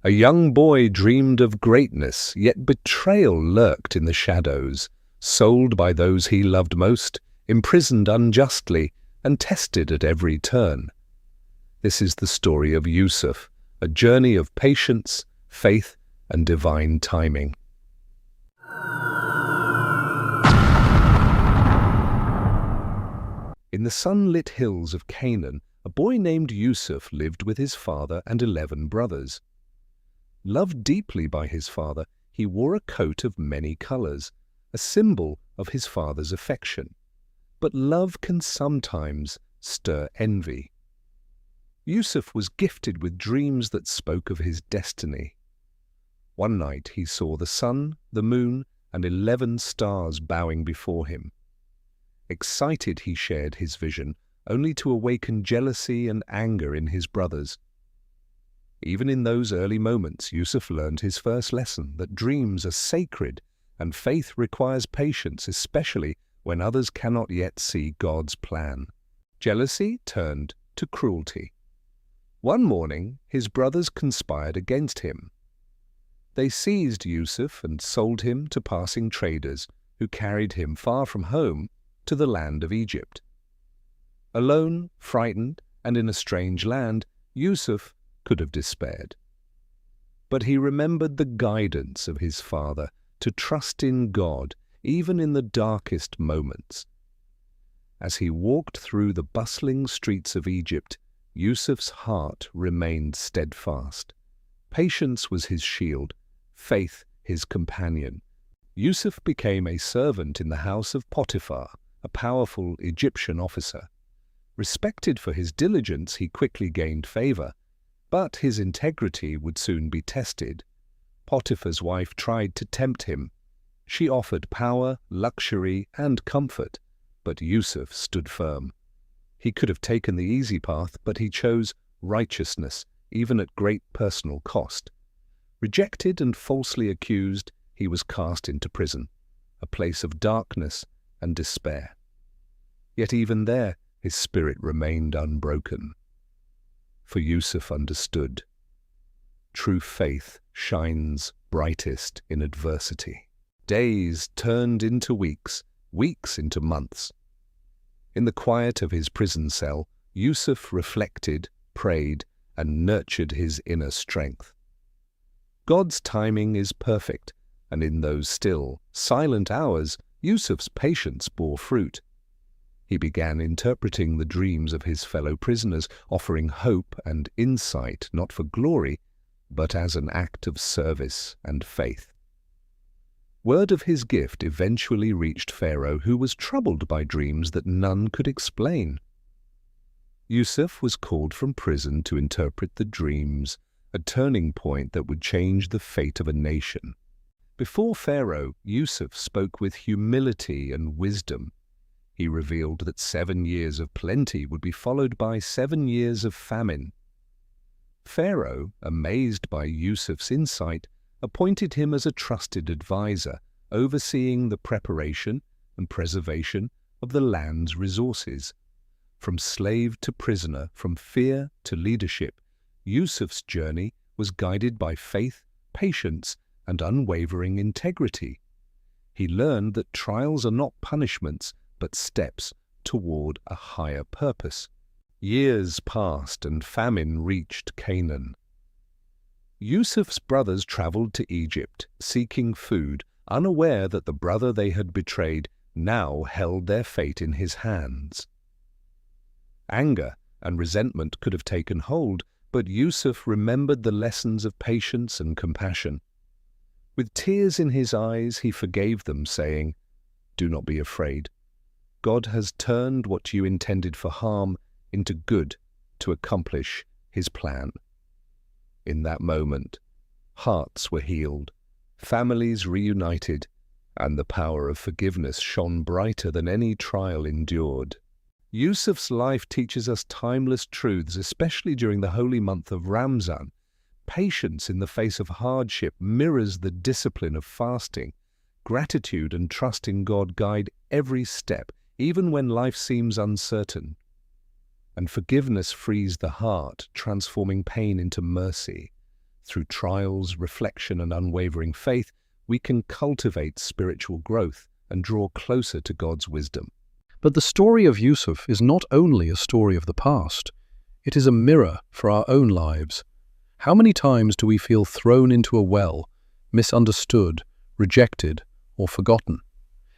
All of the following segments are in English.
A young boy dreamed of greatness, yet betrayal lurked in the shadows, sold by those he loved most, imprisoned unjustly, and tested at every turn. This is the story of Yusuf, a journey of patience, faith, and divine timing. In the sunlit hills of Canaan, a boy named Yusuf lived with his father and 11 brothers. Loved deeply by his father, he wore a coat of many colors, a symbol of his father's affection. But love can sometimes stir envy. Yusuf was gifted with dreams that spoke of his destiny. One night he saw the sun, the moon, and 11 stars bowing before him. Excited, he shared his vision, only to awaken jealousy and anger in his brothers. Even in those early moments, Yusuf learned his first lesson, that dreams are sacred and faith requires patience, especially when others cannot yet see God's plan. Jealousy turned to cruelty. One morning, his brothers conspired against him. They seized Yusuf and sold him to passing traders who carried him far from home to the land of Egypt. Alone, frightened, and in a strange land, Yusuf could have despaired. But he remembered the guidance of his father to trust in God even in the darkest moments. As he walked through the bustling streets of Egypt, Yusuf's heart remained steadfast. Patience was his shield, faith his companion. Yusuf became a servant in the house of Potiphar, a powerful Egyptian officer. Respected for his diligence, he quickly gained favor, but his integrity would soon be tested. Potiphar's wife tried to tempt him. She offered power, luxury, and comfort, but Yusuf stood firm. He could have taken the easy path, but he chose righteousness, even at great personal cost. Rejected and falsely accused, he was cast into prison, a place of darkness and despair. Yet even there, his spirit remained unbroken. For Yusuf understood, true faith shines brightest in adversity. Days turned into weeks, weeks into months. In the quiet of his prison cell, Yusuf reflected, prayed, and nurtured his inner strength. God's timing is perfect, and in those still, silent hours, Yusuf's patience bore fruit. He began interpreting the dreams of his fellow prisoners, offering hope and insight not for glory, but as an act of service and faith. Word of his gift eventually reached Pharaoh, who was troubled by dreams that none could explain. Yusuf was called from prison to interpret the dreams, a turning point that would change the fate of a nation. Before Pharaoh, Yusuf spoke with humility and wisdom. He revealed that 7 years of plenty would be followed by 7 years of famine. Pharaoh, amazed by Yusuf's insight, appointed him as a trusted advisor, overseeing the preparation and preservation of the land's resources. From slave to prisoner, from fear to leadership, Yusuf's journey was guided by faith, patience, and unwavering integrity. He learned that trials are not punishments, but steps toward a higher purpose. Years passed and famine reached Canaan. Yusuf's brothers traveled to Egypt, seeking food, unaware that the brother they had betrayed now held their fate in his hands. Anger and resentment could have taken hold, but Yusuf remembered the lessons of patience and compassion. With tears in his eyes, he forgave them, saying, "Do not be afraid. God has turned what you intended for harm into good to accomplish his plan." In that moment, hearts were healed, families reunited, and the power of forgiveness shone brighter than any trial endured. Yusuf's life teaches us timeless truths, especially during the holy month of Ramzan. Patience in the face of hardship mirrors the discipline of fasting. Gratitude and trust in God guide every step, even when life seems uncertain. And forgiveness frees the heart, transforming pain into mercy. Through trials, reflection, and unwavering faith, we can cultivate spiritual growth and draw closer to God's wisdom. But the story of Yusuf is not only a story of the past. It is a mirror for our own lives. How many times do we feel thrown into a well, misunderstood, rejected, or forgotten?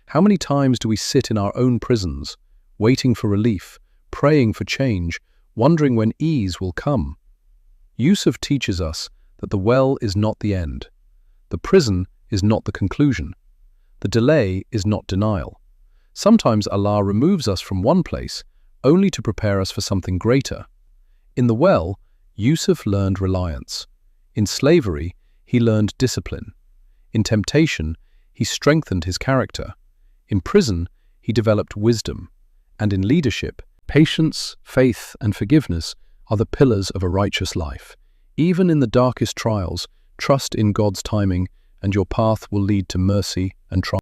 How many times do we sit in our own prisons, waiting for relief, praying for change, wondering when ease will come? Yusuf teaches us that the well is not the end. The prison is not the conclusion. The delay is not denial. Sometimes Allah removes us from one place only to prepare us for something greater. In the well, Yusuf learned reliance. In slavery, he learned discipline. In temptation, he strengthened his character. In prison, he developed wisdom. And in leadership, patience, faith, and forgiveness are the pillars of a righteous life. Even in the darkest trials, trust in God's timing, and your path will lead to mercy and triumph.